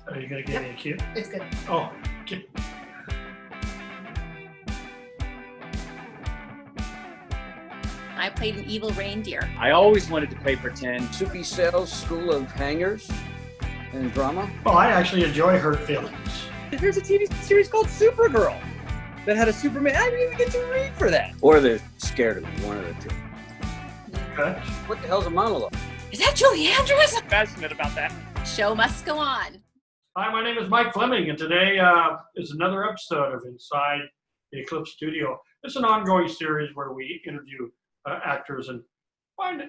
Are you going to give me a cue? It's good. Oh, okay. I played an evil reindeer. I always wanted to play pretend. Soupy Sales School of Hangers and Drama. Well, I actually enjoy Hurt Feelings. There's a TV series called Supergirl that had a Superman. I didn't even get to read for that. Or they're scared of me, one of the two. Okay. What the hell's a monologue? Is that Julie Andrews? I'm passionate about that. Show must go on. Hi, my name is Mike Fleming, and today is another episode of Inside the Eclipse Studio. It's an ongoing series where we interview actors and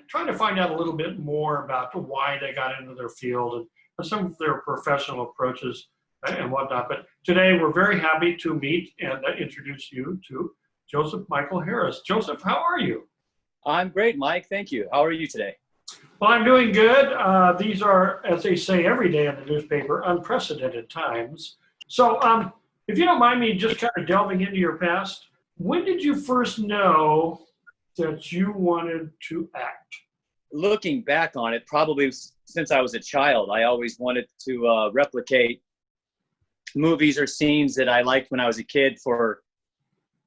try to find out a little bit more about why they got into their field and some of their professional approaches and whatnot. But today we're very happy to meet and introduce you to Joseph Michael Harris. Joseph, how are you? I'm great, Mike. Thank you. How are you today? Well, I'm doing good. These are, as they say every day in the newspaper, unprecedented times. So if you don't mind me just kind of delving into your past, when did you first know that you wanted to act? Looking back on it, probably since I was a child, I always wanted to replicate movies or scenes that I liked when I was a kid for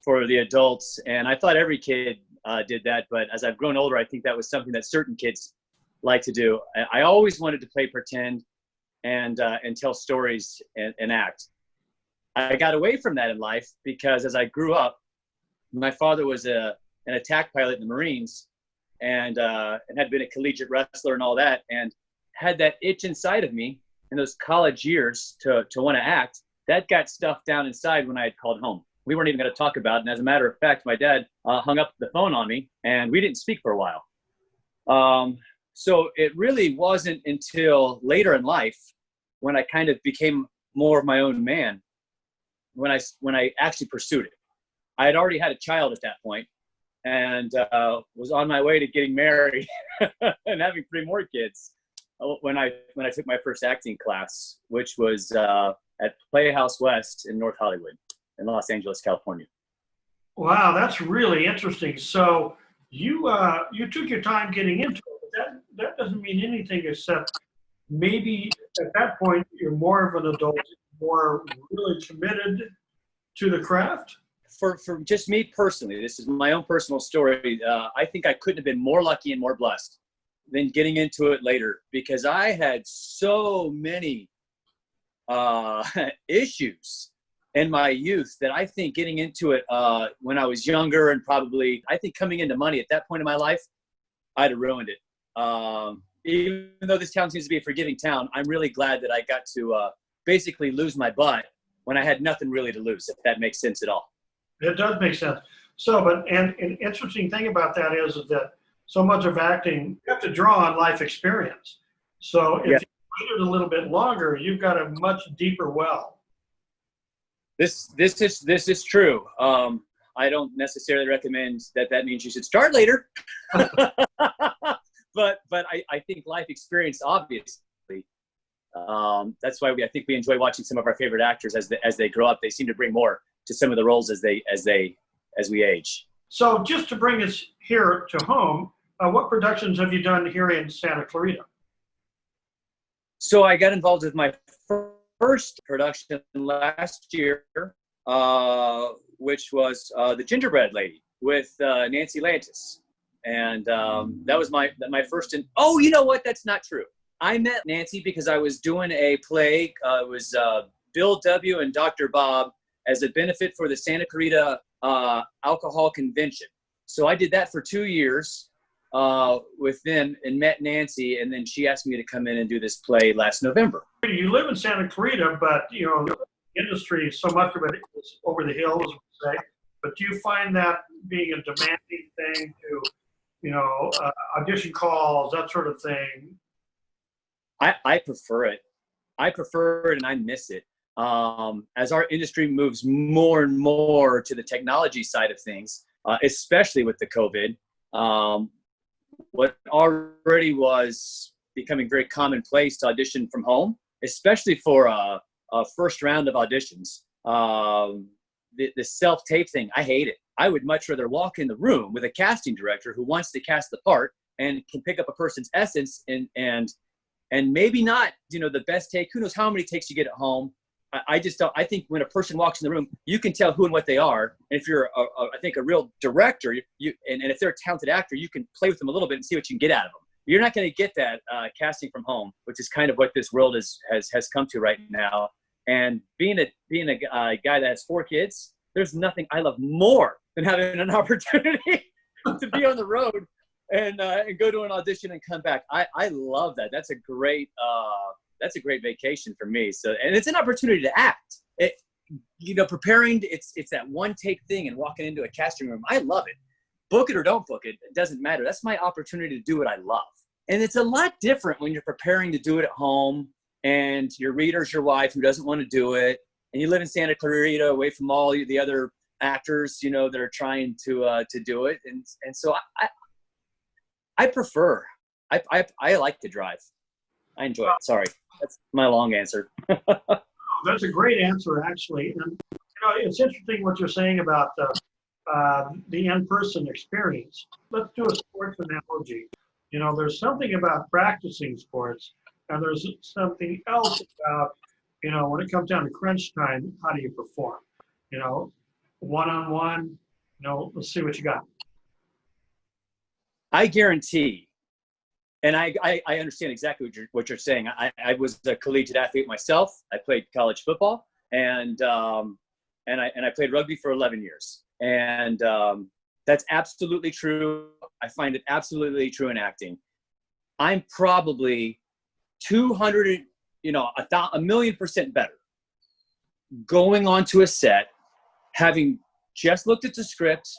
the adults. And I thought every kid did that. But as I've grown older, I think that was something that certain kids like to do. I always wanted to play pretend and tell stories and act. I got away from that in life because as I grew up, my father was an attack pilot in the Marines and had been a collegiate wrestler and all that, and had that itch inside of me in those college years to want to act. That got stuffed down inside when I had called home. We weren't even going to talk about it. And as a matter of fact, my dad hung up the phone on me and we didn't speak for a while. So it really wasn't until later in life when I kind of became more of my own man, when I actually pursued it. I had already had a child at that point and was on my way to getting married and having 3 more kids when I took my first acting class, which was at Playhouse West in North Hollywood in Los Angeles, California. Wow, that's really interesting. So you took your time getting into it. That doesn't mean anything except maybe at that point you're more of an adult, more really committed to the craft. For just me personally, this is my own personal story. I think I couldn't have been more lucky and more blessed than getting into it later, because I had so many issues in my youth that I think getting into it when I was younger and probably, I think coming into money at that point in my life, I'd have ruined it. Even though this town seems to be a forgiving town, I'm really glad that I got to basically lose my butt when I had nothing really to lose, if that makes sense at all. It does make sense. So, and an interesting thing about that is that so much of acting, you have to draw on life experience. So if you waited a little bit longer, you've got a much deeper well. This is true. I don't necessarily recommend that means you should start later. But I think life experience, obviously, that's why I think we enjoy watching some of our favorite actors as they grow up. They seem to bring more to some of the roles as we age. So just to bring us here to home, what productions have you done here in Santa Clarita? So I got involved with my first production last year, which was The Gingerbread Lady with Nancy Lantis. And that was my first. Oh, you know what? That's not true. I met Nancy because I was doing a play. It was Bill W. and Dr. Bob as a benefit for the Santa Clarita Alcohol Convention. So I did that for 2 years with them and met Nancy. And then she asked me to come in and do this play last November. You live in Santa Clarita, but, the industry, so much of it is over the hills, we say. But do you find that being a demanding thing to, audition calls, that sort of thing? I prefer it. I prefer it and I miss it. As our industry moves more and more to the technology side of things, especially with the COVID, what already was becoming very commonplace to audition from home, especially for a first round of auditions, the self-tape thing, I hate it. I would much rather walk in the room with a casting director who wants to cast the part and can pick up a person's essence and and maybe not, the best take. Who knows how many takes you get at home? I just don't. I think when a person walks in the room, you can tell who and what they are. And if you're, I think, a real director, and if they're a talented actor, you can play with them a little bit and see what you can get out of them. You're not going to get that casting from home, which is kind of what this world has come to right now. And being a guy that has 4 kids, there's nothing I love more than having an opportunity to be on the road and go to an audition and come back. I love that. That's a great vacation for me. So, and it's an opportunity to act. Preparing. It's that one take thing and walking into a casting room. I love it. Book it or don't book it. It doesn't matter. That's my opportunity to do what I love. And it's a lot different when you're preparing to do it at home and your reader's your wife who doesn't want to do it. And you live in Santa Clarita away from all the other actors, that are trying to do it. And so I prefer, I like to drive. I enjoy it. Sorry. That's my long answer. That's a great answer, actually. And it's interesting what you're saying about the in-person experience. Let's do a sports analogy. There's something about practicing sports, and there's something else about, when it comes down to crunch time, how do you perform? One-on-one, let's see what you got. I guarantee, and I understand exactly what you're saying. I was a collegiate athlete myself. I played college football, and I played rugby for 11 years. And that's absolutely true. I find it absolutely true in acting. I'm probably 200, a million % better going onto a set, having just looked at the script,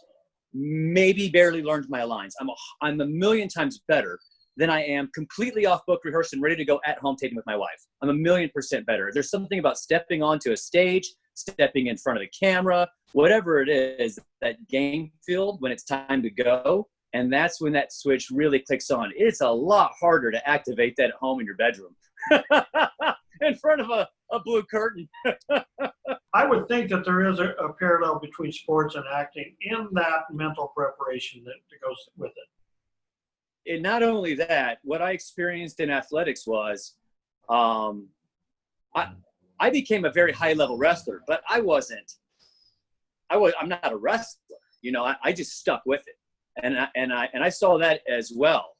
maybe barely learned my lines. I'm a million times better than I am completely off book, rehearsed, and ready to go at home taping with my wife. I'm a million % better. There's something about stepping onto a stage, stepping in front of the camera, whatever it is, that game field when it's time to go. And that's when that switch really clicks on. It's a lot harder to activate that at home in your bedroom in front of a blue curtain. I would think that there is a parallel between sports and acting in that mental preparation that goes with it. And not only that, what I experienced in athletics was I became a very high-level wrestler, but I'm not a wrestler. I just stuck with it. And I saw that as well.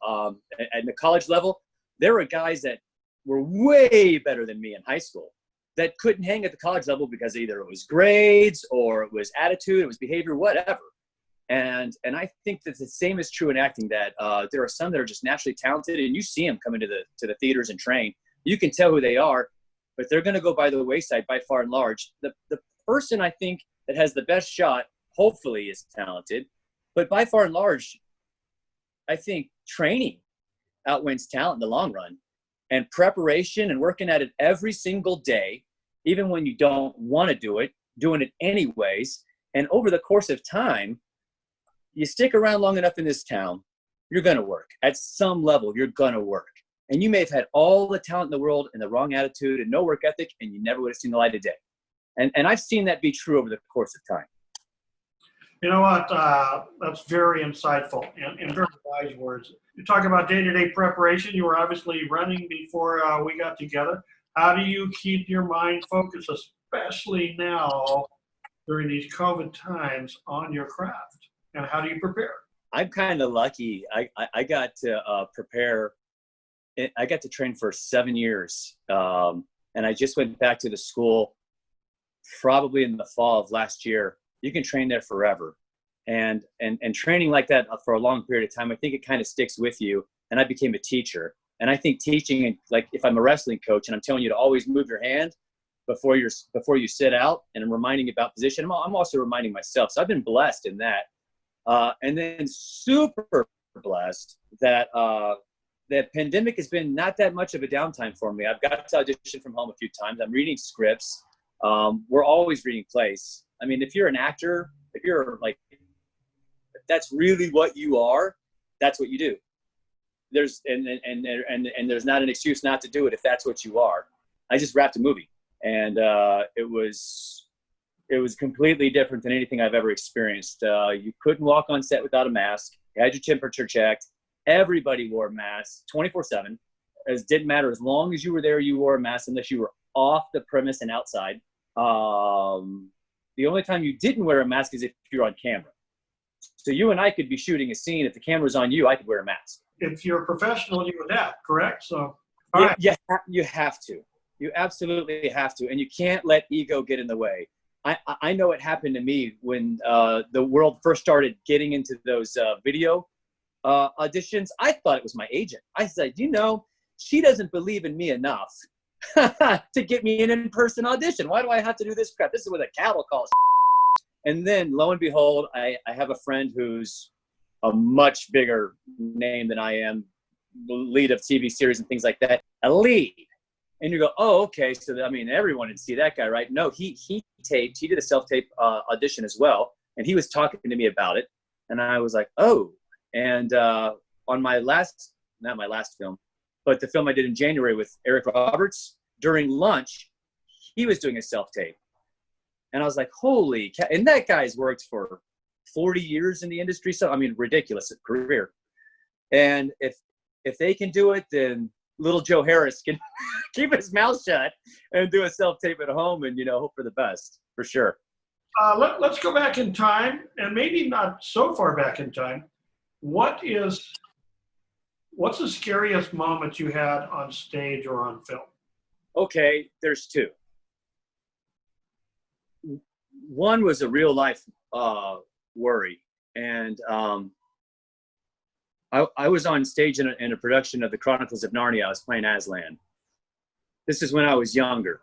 At the college level, there were guys that were way better than me in high school that couldn't hang at the college level because either it was grades or it was attitude, it was behavior, whatever. And I think that the same is true in acting, that there are some that are just naturally talented, and you see them come into the theaters and train. You can tell who they are, but they're going to go by the wayside by far and large. The person I think that has the best shot, hopefully, is talented, but by far and large, I think training outwins talent in the long run, and preparation and working at it every single day, even when you don't want to do it, doing it anyways. And over the course of time, you stick around long enough in this town, you're going to work. At some level, you're going to work. And you may have had all the talent in the world and the wrong attitude and no work ethic, and you never would have seen the light of day. And I've seen that be true over the course of time. You know what? That's very insightful and very wise words. You talk about day-to-day preparation. You were obviously running before we got together. How do you keep your mind focused, especially now during these COVID times, on your craft? And how do you prepare? I'm kind of lucky. I got to prepare. I got to train for 7 years. And I just went back to the school probably in the fall of last year. You can train there forever. And training like that for a long period of time, I think it kind of sticks with you. And I became a teacher. And I think teaching, like if I'm a wrestling coach and I'm telling you to always move your hand before you sit out, and I'm reminding you about position, I'm also reminding myself. So I've been blessed in that. And then super blessed that the pandemic has been not that much of a downtime for me. I've got to audition from home a few times. I'm reading scripts. We're always reading plays. I mean, if you're an actor, if that's really what you are, that's what you do. There's there's not an excuse not to do it if that's what you are. I just wrapped a movie, and it was completely different than anything I've ever experienced. You couldn't walk on set without a mask. You had your temperature checked. Everybody wore masks 24/7. It didn't matter. As long as you were there, you wore a mask unless you were off the premise and outside. The only time you didn't wear a mask is if you're on camera. So you and I could be shooting a scene. If the camera's on you, I could wear a mask. If you're a professional, you adapt, correct? So, all right. You have to. You absolutely have to. And you can't let ego get in the way. I know it happened to me when the world first started getting into those video auditions. I thought it was my agent. I said, she doesn't believe in me enough to get me an in-person audition. Why do I have to do this crap? This is what a cattle calls. And then lo and behold, I have a friend who's a much bigger name than I am, lead of TV series and things like that, a lead. And you go, oh, okay. So, everyone would see that guy, right? No, he did a self-tape audition as well. And he was talking to me about it. And I was like, oh. And on my not my last film, but the film I did in January with Eric Roberts, during lunch, he was doing a self-tape. And I was like, holy cow. And that guy's worked for 40 years in the industry. So, ridiculous career. And if they can do it, then little Joe Harris can keep his mouth shut and do a self-tape at home and, hope for the best, for sure. Let's go back in time, and maybe not so far back in time. What's the scariest moment you had on stage or on film? Okay, there's two. One was a real life worry. And I was on stage in a production of the Chronicles of Narnia. I was playing Aslan. This is when I was younger.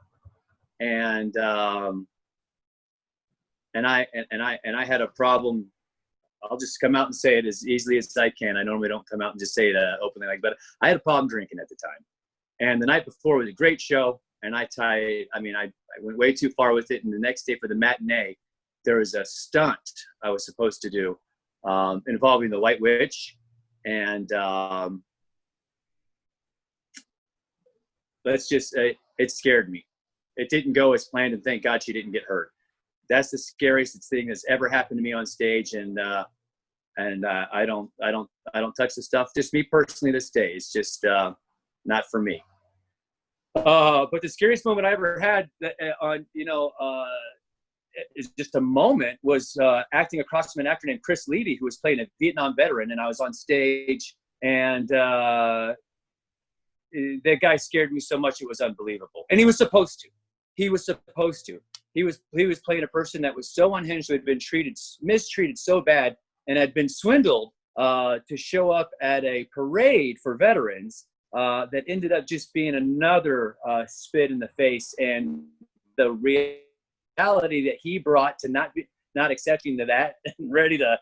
And I had a problem. I'll just come out and say it as easily as I can. I normally don't come out and just say it openly, but I had a problem drinking at the time. And the night before was a great show, and I went way too far with it. And the next day for the matinee, there was a stunt I was supposed to do involving the White Witch, and it scared me. It didn't go as planned, and thank God she didn't get hurt. That's the scariest thing that's ever happened to me on stage, and I don't touch the stuff. Just me personally, this day, it's just not for me. But the scariest moment I ever had is just a moment was acting across from an actor named Chris Levy, who was playing a Vietnam veteran, and I was on stage, and that guy scared me so much it was unbelievable. And he was supposed to. He was playing a person that was so unhinged, who had been mistreated so bad, and had been swindled to show up at a parade for veterans that ended up just being another spit in the face. And the reality that he brought to not accepting that and ready to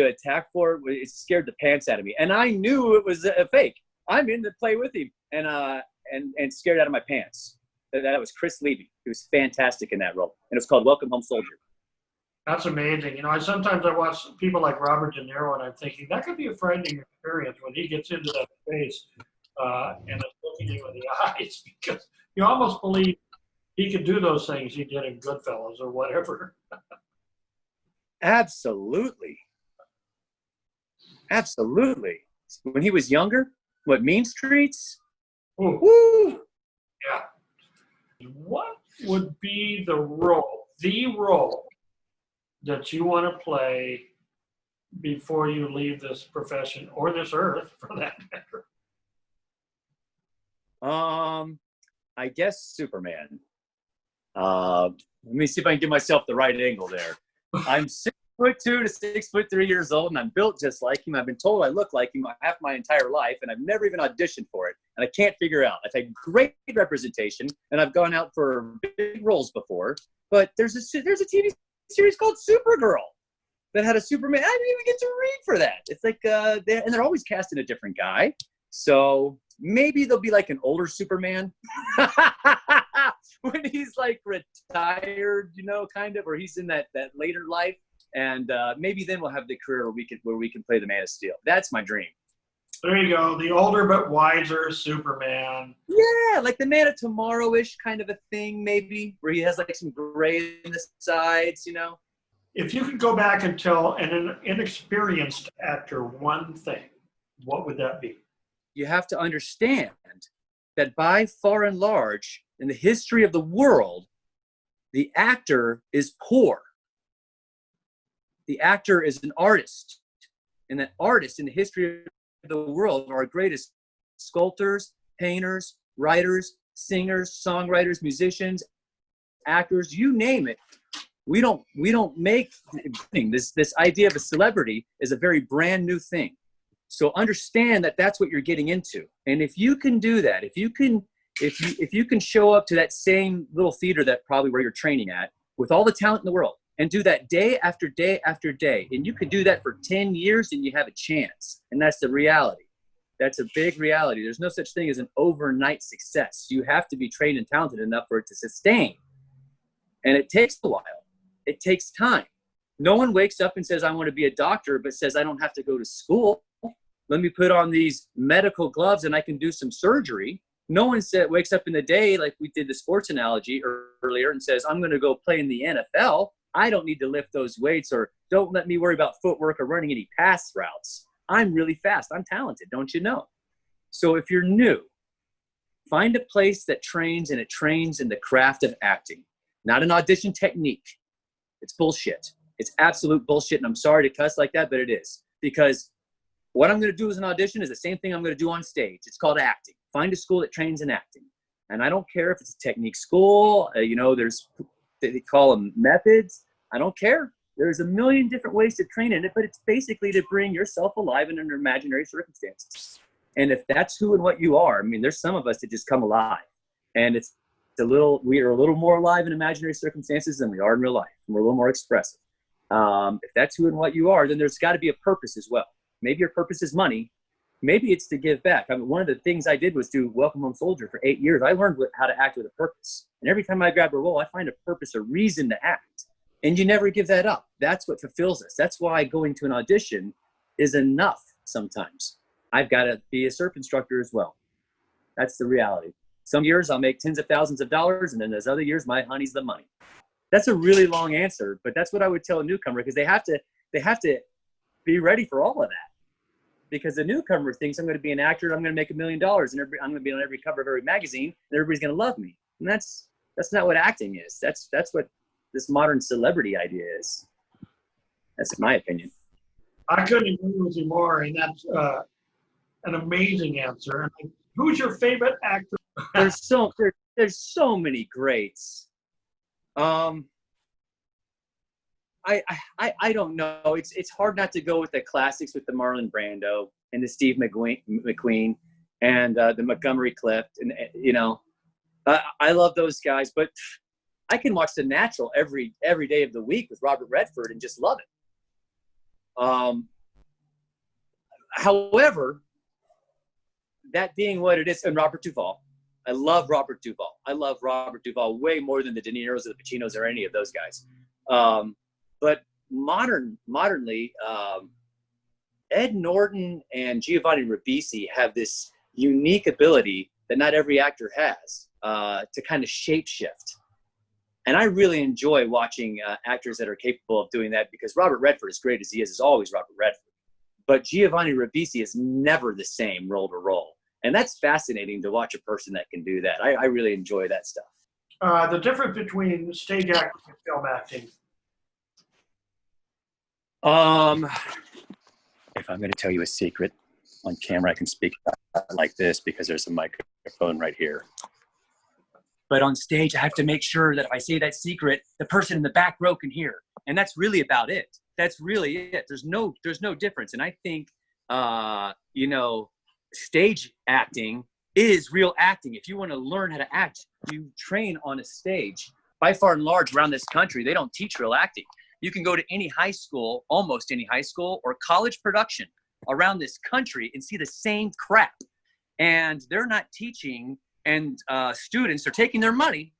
attack for it scared the pants out of me. And I knew it was a fake. I'm in the play with him, and scared out of my pants. That was Chris Levy. He was fantastic in that role. And it's called Welcome Home Soldier. That's amazing. Sometimes I watch people like Robert De Niro, and I'm thinking that could be a frightening experience when he gets into that space and is looking you in the eyes, because you almost believe he could do those things he did in Goodfellas or whatever. Absolutely. When he was younger, Mean Streets? Ooh. Woo! Yeah. What would be the role that you want to play before you leave this profession, or this earth for that matter? I guess Superman. Let me see if I can give myself the right angle there. I'm 6'2" to 6'3" years old, and I'm built just like him. I've been told I look like him half my entire life, and I've never even auditioned for it, and I can't figure out. I've had great representation, and I've gone out for big roles before, but there's a TV series called Supergirl that had a Superman. I didn't even get to read for that. It's like they're always casting a different guy, so maybe there'll be like an older Superman when he's like retired, kind of, or he's in that later life. And maybe then we'll have the career where we can play the Man of Steel. That's my dream. There you go. The older but wiser Superman. Yeah, like the Man of Tomorrow-ish kind of a thing, maybe, where he has like some gray in the sides, If you could go back and tell an inexperienced actor one thing, what would that be? you have to understand that by far and large, in the history of the world, the actor is poor. The actor is an artist. And that artists in the history of the world are our greatest sculptors, painters, writers, singers, songwriters, musicians, actors, you name it. We don't make this idea of a celebrity is a very brand new thing. So understand that that's what you're getting into. And if you can do that, if you can show up to that same little theater that probably where you're training at with all the talent in the world and do that day after day after day, and you can do that for 10 years, and you have a chance. And that's the reality. That's a big reality. There's no such thing as an overnight success. You have to be trained and talented enough for it to sustain. And it takes a while. It takes time. No one wakes up and says, I want to be a doctor, but says, I don't have to go to school. Let me put on these medical gloves and I can do some surgery. No one wakes up in the day, like we did the sports analogy earlier, and says, I'm going to go play in the NFL. I don't need to lift those weights, or don't let me worry about footwork or running any pass routes. I'm really fast. I'm talented. Don't you know? So if you're new, find a place that trains, and it trains in the craft of acting, not an audition technique. It's bullshit. It's absolute bullshit. And I'm sorry to cuss like that, but it is. Because what I'm going to do as an audition is the same thing I'm going to do on stage. It's called acting. Find a school that trains in acting. And I don't care if it's a technique school, they call them methods. I don't care. There's a million different ways to train in it, but it's basically to bring yourself alive in under imaginary circumstances. And if that's who and what you are, I mean, there's some of us that just come alive. And we are a little more alive in imaginary circumstances than we are in real life. And we're a little more expressive. If that's who and what you are, then there's got to be a purpose as well. Maybe your purpose is money. Maybe it's to give back. I mean, one of the things I did was do Welcome Home Soldier for 8 years. I learned how to act with a purpose. And every time I grab a role, I find a purpose, a reason to act. And you never give that up. That's what fulfills us. That's why going to an audition is enough sometimes. I've got to be a surf instructor as well. That's the reality. Some years I'll make tens of thousands of dollars, and then there's other years my honey's the money. That's a really long answer, but that's what I would tell a newcomer, because they have to be ready for all of that. Because the newcomer thinks I'm going to be an actor and I'm going to make $1 million and I'm going to be on every cover of every magazine and everybody's going to love me. And that's not what acting is. That's what this modern celebrity idea is. That's my opinion. I couldn't agree with you more, and that's an amazing answer. Who's your favorite actor? There's so many greats. I don't know. It's hard not to go with the classics with the Marlon Brando and the Steve McQueen and the Montgomery Clift, and I love those guys. But I can watch The Natural every day of the week with Robert Redford and just love it. However, that being what it is, and Robert Duvall, I love Robert Duvall. I love Robert Duvall way more than the De Niro's or the Pacinos or any of those guys. But modernly, Ed Norton and Giovanni Ribisi have this unique ability that not every actor has to kind of shapeshift. And I really enjoy watching actors that are capable of doing that, because Robert Redford, as great as he is always Robert Redford. But Giovanni Ribisi is never the same role to role. And that's fascinating to watch a person that can do that. I really enjoy that stuff. The difference between stage acting and film acting. If I'm going to tell you a secret on camera, I can speak like this because there's a microphone right here. But on stage, I have to make sure that if I say that secret, the person in the back row can hear. And that's really about it. That's really it. There's no difference. And I think, stage acting is real acting. If you want to learn how to act, you train on a stage. By far and large around this country, they don't teach real acting. You can go to any high school, almost any high school or college production around this country and see the same crap. And they're not teaching, and students are taking their money.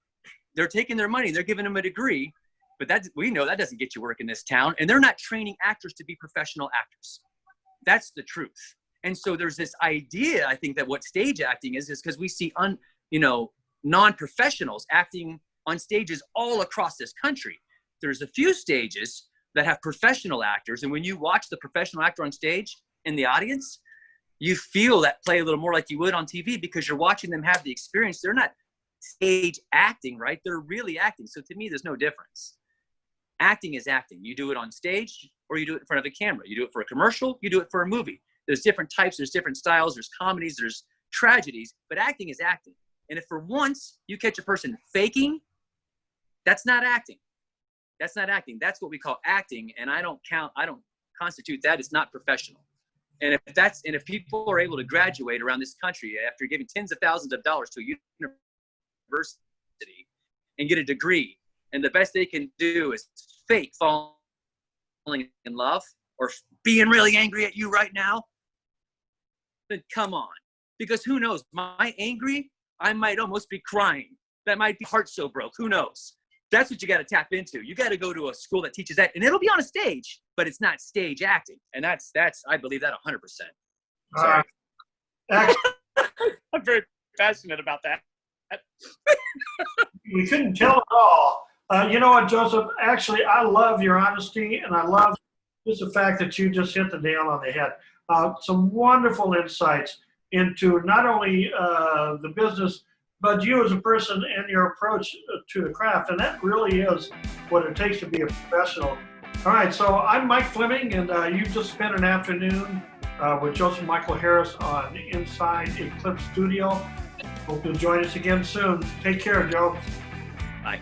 They're taking their money. They're giving them a degree. But we know that doesn't get you work in this town. And they're not training actors to be professional actors. That's the truth. And so there's this idea, I think, that what stage acting is because we see non-professionals acting on stages all across this country. There's a few stages that have professional actors. And when you watch the professional actor on stage in the audience, you feel that play a little more like you would on TV because you're watching them have the experience. They're not stage acting, right? They're really acting. So to me, there's no difference. Acting is acting. You do it on stage or you do it in front of a camera. You do it for a commercial, you do it for a movie. There's different types, there's different styles, there's comedies, there's tragedies, but acting is acting. And if for once you catch a person faking, that's not acting. That's not acting. That's what we call acting. And I don't constitute that. It's not professional. And if people are able to graduate around this country after giving tens of thousands of dollars to a university and get a degree, and the best they can do is fake falling in love or being really angry at you right now, then come on. Because who knows? My angry, I might almost be crying. That might be heart so broke. Who knows? That's what you got to tap into. You got to go to a school that teaches that, and it'll be on a stage, but it's not stage acting. And that's I believe that 100%. Sorry. I'm very passionate about that. We couldn't tell at all. You know what, Joseph? Actually, I love your honesty, and I love just the fact that you just hit the nail on the head. Some wonderful insights into not only the business, but you as a person and your approach to the craft. And that really is what it takes to be a professional. All right, so I'm Mike Fleming, and you just spent an afternoon with Joseph Michael Harris on Inside Eclipse Studio. Hope you'll join us again soon. Take care, Joe. Bye.